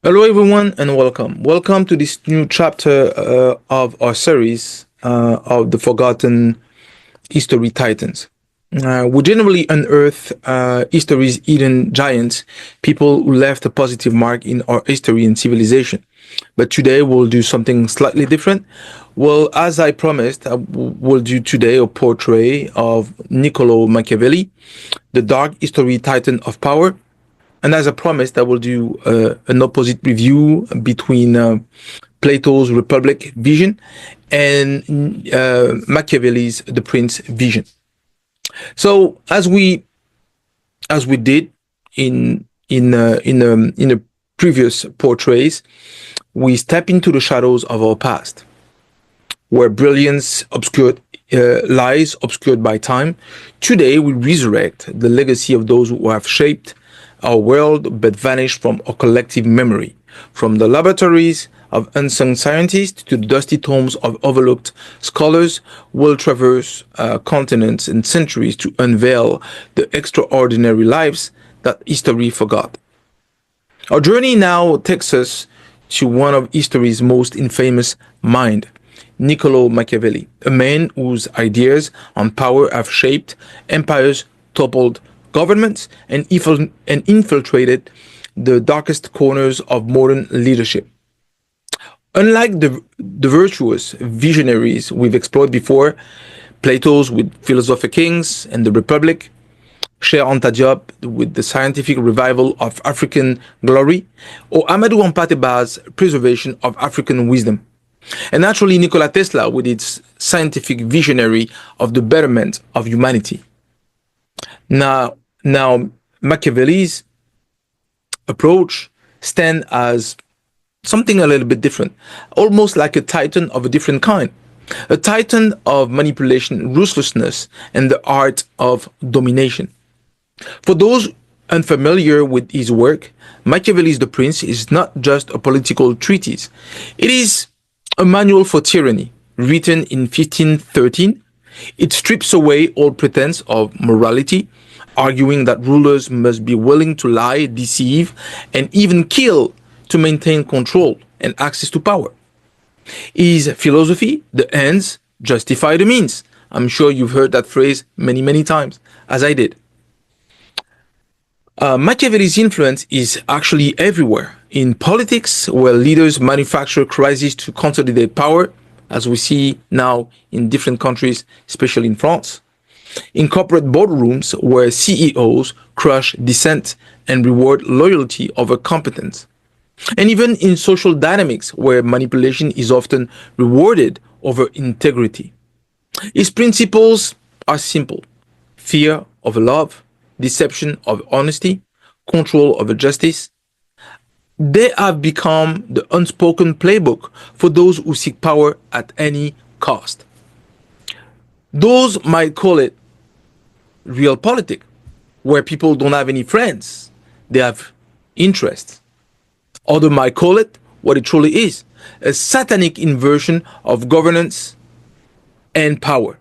Hello, everyone, and welcome. Welcome to this new chapter of our series of the Forgotten History Titans. We generally unearth history's hidden giants, people who left a positive mark in our history and civilization. But today we'll do something slightly different. Well, as I promised, we'll do today a portrait of Niccolò Machiavelli, the dark history titan of power. And as I promised, I will do an opposite review between Plato's Republic vision and Machiavelli's The Prince vision. So as we did in the previous portraits, we step into the shadows of our past, where brilliance lies obscured by time. Today we resurrect the legacy of those who have shaped our world but vanished from our collective memory. From the laboratories of unsung scientists to the dusty tomes of overlooked scholars, we'll traverse continents and centuries to unveil the extraordinary lives that history forgot. Our journey now takes us to one of history's most infamous minds, Niccolò Machiavelli, a man whose ideas on power have shaped empires, toppled governments, and infiltrated the darkest corners of modern leadership. Unlike the virtuous visionaries we've explored before, Plato's with philosopher-kings and the Republic, Cher Anta with the scientific revival of African glory, or Amadou Hampâté-Bâ's preservation of African wisdom. And naturally, Nikola Tesla with its scientific visionary of the betterment of humanity. Now Machiavelli's approach stands as something a little bit different, almost like a titan of a different kind, a titan of manipulation, ruthlessness, and the art of domination. For those unfamiliar with his work, Machiavelli's The Prince is not just a political treatise. It is a manual for tyranny, written in 1513. It strips away all pretense of morality, arguing that rulers must be willing to lie, deceive, and even kill to maintain control and access to power. His philosophy, the ends justify the means. I'm sure you've heard that phrase many times, as I did. Machiavelli's influence is actually everywhere. In politics, where leaders manufacture crises to consolidate power, as we see now in different countries, especially in France. In corporate boardrooms, where CEOs crush dissent and reward loyalty over competence. And even in social dynamics, where manipulation is often rewarded over integrity. His principles are simple: fear over love, deception of honesty, control over justice. They have become the unspoken playbook for those who seek power at any cost. Those might call it Realpolitik, where people don't have any friends, they have interests. Others might call it what it truly is, a satanic inversion of governance and power,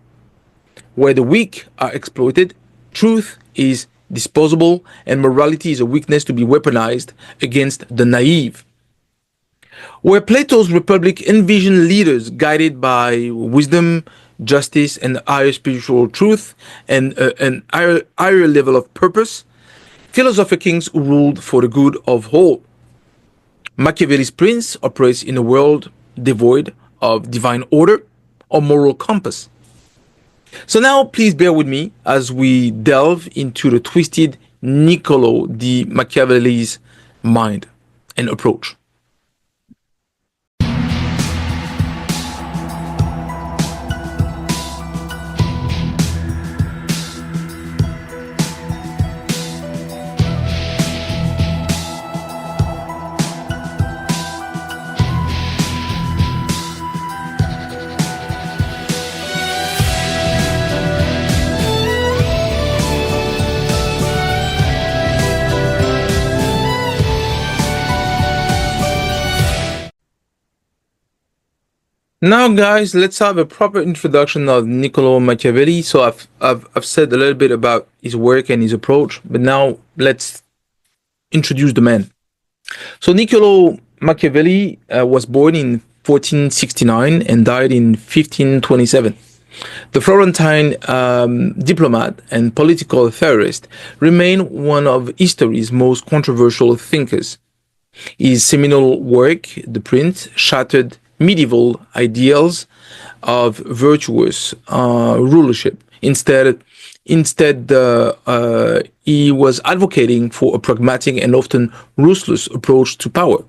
where the weak are exploited, truth is disposable, and morality is a weakness to be weaponized against the naive. Where Plato's Republic envisioned leaders guided by wisdom, justice, and higher spiritual truth, and an higher level of purpose, philosopher-kings who ruled for the good of all. Machiavelli's Prince operates in a world devoid of divine order or moral compass. So now please bear with me as we delve into the twisted Niccolò di Machiavelli's mind and approach. Now, guys, let's have a proper introduction of Niccolò Machiavelli. So I've said a little bit about his work and his approach, but now let's introduce the man. So Niccolò Machiavelli was born in 1469 and died in 1527. The Florentine diplomat and political theorist remained one of history's most controversial thinkers. His seminal work, The Prince, shattered medieval ideals of virtuous rulership. Instead, he was advocating for a pragmatic and often ruthless approach to power.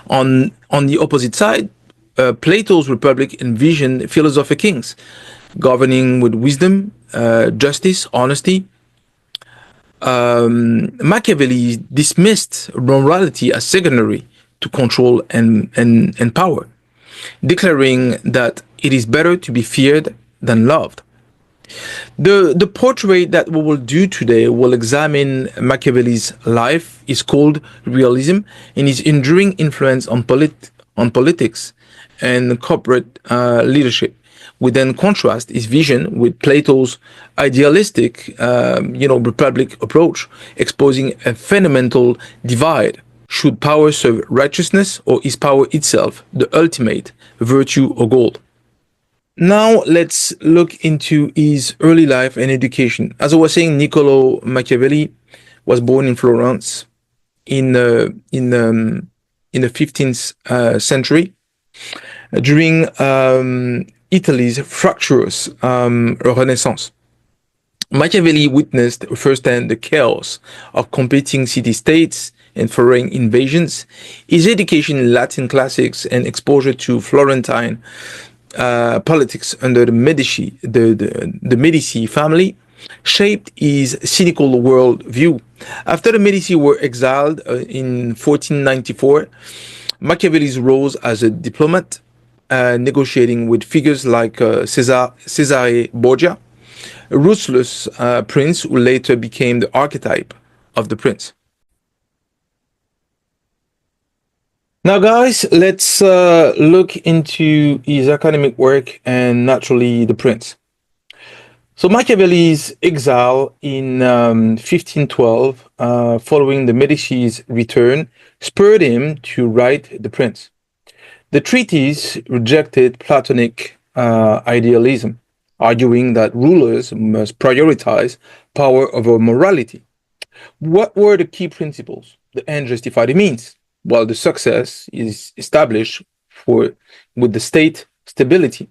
On the opposite side, Plato's Republic envisioned philosopher-kings, governing with wisdom, justice, honesty. Machiavelli dismissed morality as secondary to control and power, declaring that it is better to be feared than loved. The portrait that we will do today will examine Machiavelli's life is called Realism and his enduring influence on politics and corporate leadership. We then contrast his vision with Plato's idealistic, republic approach, exposing a fundamental divide. Should power serve righteousness, or is power itself the ultimate virtue or goal? Now let's look into his early life and education. As I was saying, Niccolò Machiavelli was born in Florence in the 15th century during Italy's fractious Renaissance. Machiavelli witnessed firsthand the chaos of competing city-states and foreign invasions. His education in Latin classics and exposure to Florentine politics under the Medici family shaped his cynical world view. After the Medici were exiled in 1494, Machiavelli rose as a diplomat, negotiating with figures like Cesare Borgia, a ruthless prince who later became the archetype of the prince. Now, guys, let's look into his academic work and naturally the prince. So Machiavelli's exile in 1512, following the Medici's return, spurred him to write The Prince. The treatise rejected Platonic idealism, arguing that rulers must prioritize power over morality. What were the key principles? The end justified the means, while the success is established with the state stability,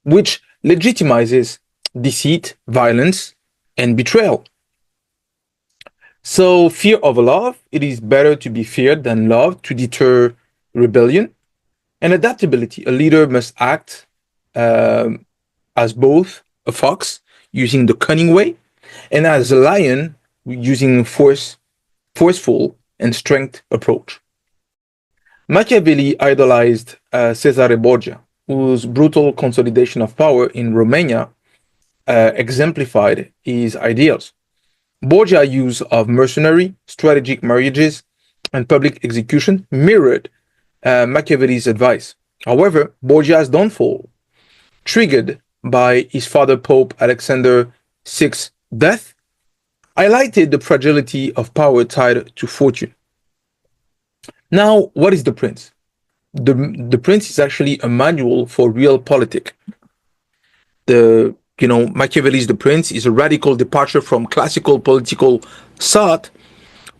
which legitimizes deceit, violence, and betrayal. So, fear of love, it is better to be feared than loved to deter rebellion. And adaptability, a leader must act as both a fox, using the cunning way, and as a lion, using forceful and strength approach. Machiavelli idolized Cesare Borgia, whose brutal consolidation of power in Romania exemplified his ideals. Borgia's use of mercenary, strategic marriages, and public execution mirrored Machiavelli's advice. However, Borgia's downfall, triggered by his father Pope Alexander VI's death, highlighted the fragility of power tied to fortune. Now, what is The Prince? The Prince is actually a manual for Realpolitik. Machiavelli's The Prince is a radical departure from classical political thought,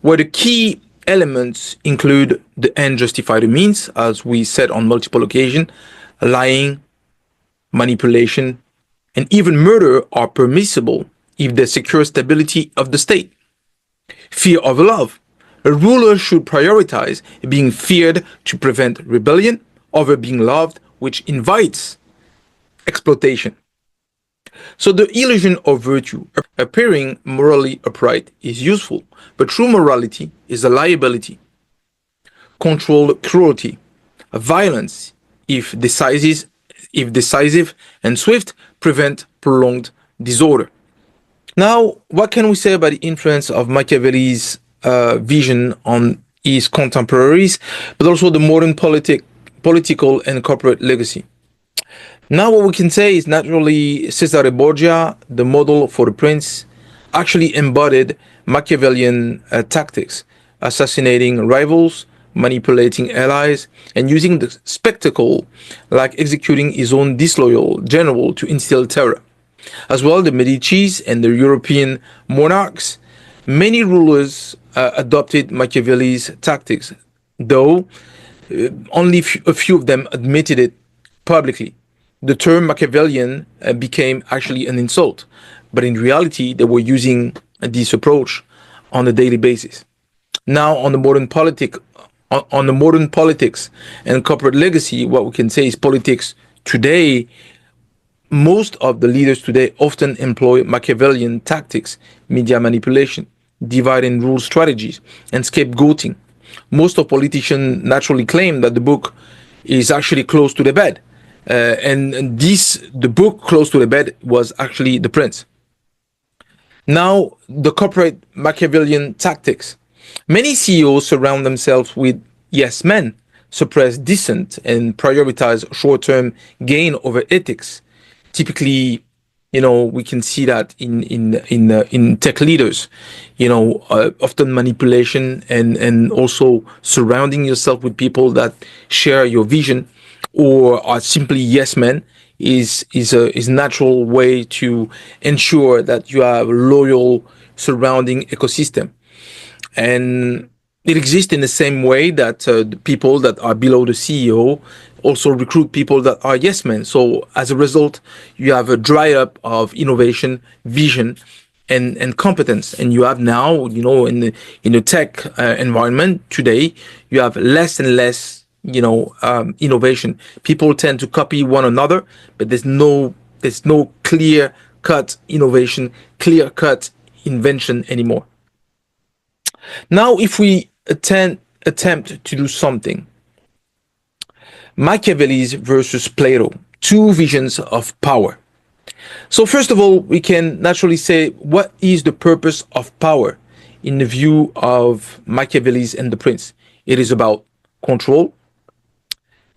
where the key elements include the end justify the means, as we said on multiple occasions. Lying, manipulation, and even murder are permissible if they secure stability of the state. Fear of love. A ruler should prioritize being feared to prevent rebellion over being loved, which invites exploitation. So the illusion of virtue, appearing morally upright, is useful, but true morality is a liability. Controlled cruelty, violence, if decisive and swift, prevent prolonged disorder. Now, what can we say about the influence of Machiavelli's vision on his contemporaries, but also the modern political and corporate legacy? Now, what we can say is naturally Cesare Borgia, the model for the prince, actually embodied Machiavellian tactics, assassinating rivals, manipulating allies, and using the spectacle, like executing his own disloyal general, to instill terror. As well, the Medicis and the European monarchs, many rulers adopted Machiavelli's tactics, though only a few of them admitted it publicly. The term Machiavellian became actually an insult, but in reality, they were using this approach on a daily basis. Now, on the modern politics and corporate legacy, what we can say is politics today. Most of the leaders today often employ Machiavellian tactics, media manipulation, divide and rule strategies, and scapegoating. Most of politicians naturally claim that the book is actually close to the bed. The book close to the bed was actually The Prince. Now, the corporate Machiavellian tactics. Many CEOs surround themselves with yes men, suppress dissent, and prioritize short-term gain over ethics. Typically, we can see that in tech leaders, often manipulation and also surrounding yourself with people that share your vision or are simply yes men is a natural way to ensure that you have a loyal surrounding ecosystem. And it exists in the same way that the people that are below the CEO also recruit people that are yes men. So as a result, you have a dry up of innovation, vision, and competence. And you have now, in the tech environment today, you have less and less, innovation. People tend to copy one another, but there's no clear cut innovation, clear cut invention anymore. Now, if we attempt to do something, Machiavelli's versus Plato, two visions of power. So first of all, we can naturally say, what is the purpose of power in the view of Machiavelli's and the Prince? It is about control,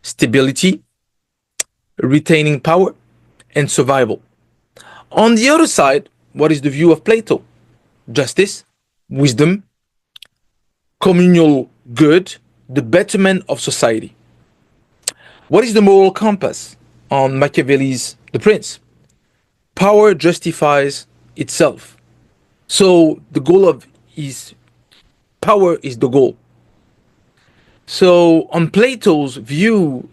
stability, retaining power, and survival. On the other side, what is the view of Plato? Justice, wisdom, communal good, the betterment of society. What is the moral compass on Machiavelli's The Prince? Power justifies itself. So the goal of his power is the goal. So on Plato's view,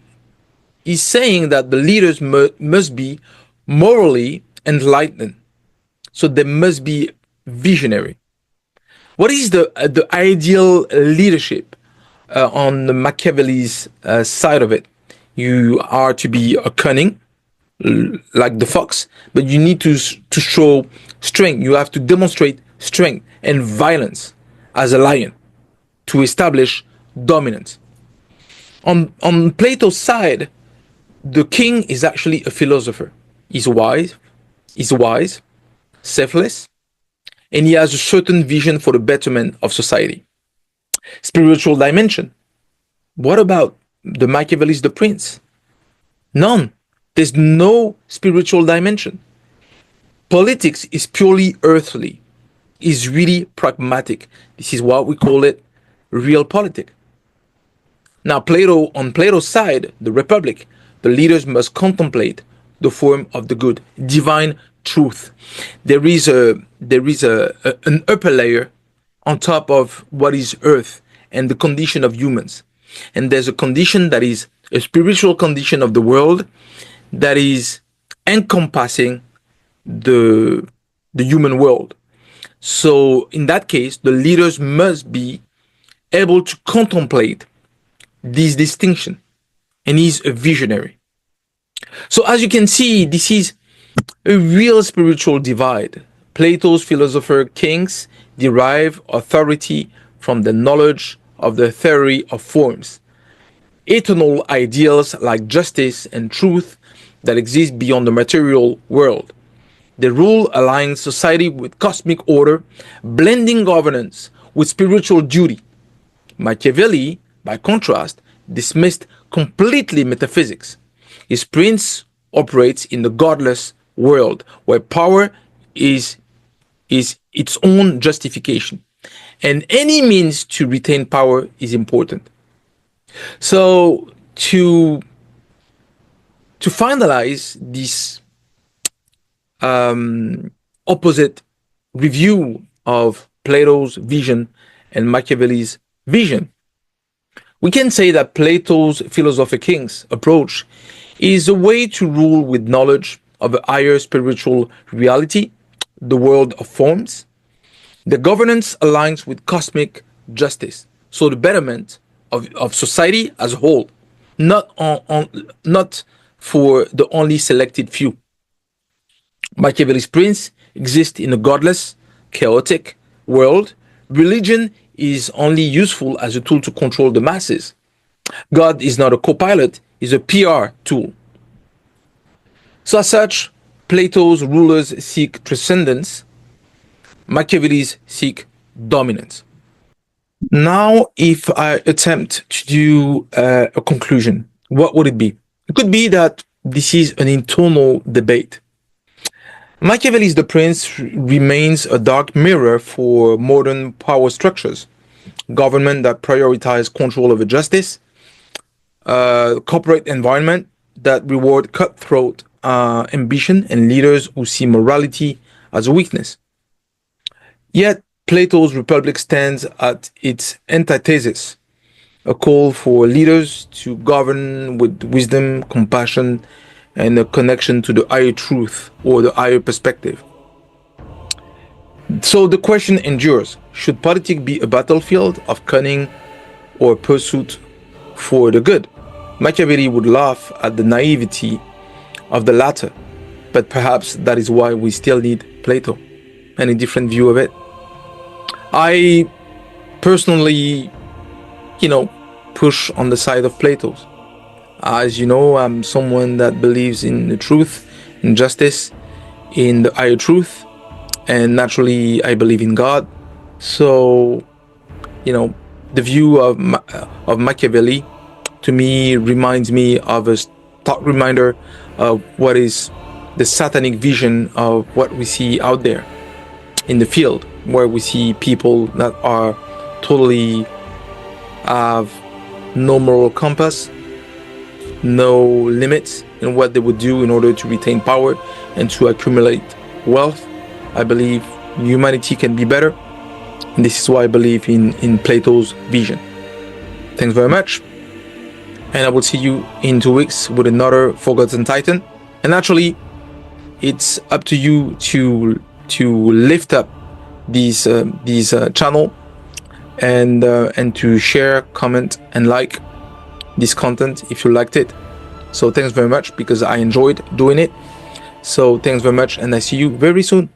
he's saying that the leaders must be morally enlightened. So they must be visionary. What is the ideal leadership on the Machiavelli's side of it? You are to be a cunning, like the fox, but you need to show strength. You have to demonstrate strength and violence as a lion to establish dominance. On Plato's side, the king is actually a philosopher. He's wise, selfless, and he has a certain vision for the betterment of society. Spiritual dimension. What about the Machiavelli's The Prince? None. There's no spiritual dimension. Politics is purely earthly, is really pragmatic. This is what we call it realpolitik. Now, on Plato's side, the Republic, the leaders must contemplate the form of the good, divine truth. There is an upper layer on top of what is earth and the condition of humans. And there's a condition that is a spiritual condition of the world that is encompassing the human world. So in that case, the leaders must be able to contemplate this distinction, and he's a visionary. So as you can see, this is a real spiritual divide. Plato's philosopher-kings derive authority from the knowledge of the theory of forms, eternal ideals like justice and truth that exist beyond the material world. The rule aligns society with cosmic order, blending governance with spiritual duty. Machiavelli, by contrast, dismissed completely metaphysics. His prince operates in the godless world, where power is its own justification, and any means to retain power is important. So to finalize this opposite review of Plato's vision and Machiavelli's vision, we can say that Plato's philosopher-kings approach is a way to rule with knowledge of a higher spiritual reality, the world of forms. The governance aligns with cosmic justice, so the betterment of society as a whole, not for the only selected few. Machiavelli's prince exists in a godless, chaotic world. Religion is only useful as a tool to control the masses. God is not a co-pilot, he's a PR tool. So as such, Plato's rulers seek transcendence, Machiavelli's seek dominance. Now, if I attempt to do a conclusion, what would it be? It could be that this is an internal debate. Machiavelli's The Prince remains a dark mirror for modern power structures. Government that prioritize control over justice, corporate environment that reward cutthroat ambition, and leaders who see morality as a weakness. Yet, Plato's Republic stands at its antithesis, a call for leaders to govern with wisdom, compassion, and a connection to the higher truth or the higher perspective. So the question endures, should politics be a battlefield of cunning or a pursuit for the good? Machiavelli would laugh at the naivety of the latter, but perhaps that is why we still need Plato and a different view of it. I personally, push on the side of Plato's. As you know, I'm someone that believes in the truth, in justice, in the higher truth, and naturally I believe in God. So, the view of Machiavelli to me reminds me of a stark reminder of what is the satanic vision of what we see out there in the field, where we see people that are totally have no moral compass, no limits in what they would do in order to retain power and to accumulate wealth. I believe humanity can be better, and this is why I believe in Plato's vision. Thanks very much, and I will see you in 2 weeks with another Forgotten Titan. And actually, it's up to you to lift up these channel and to share, comment, and like this content if you liked it. So thanks very much, because I enjoyed doing it. So thanks very much, and I see you very soon.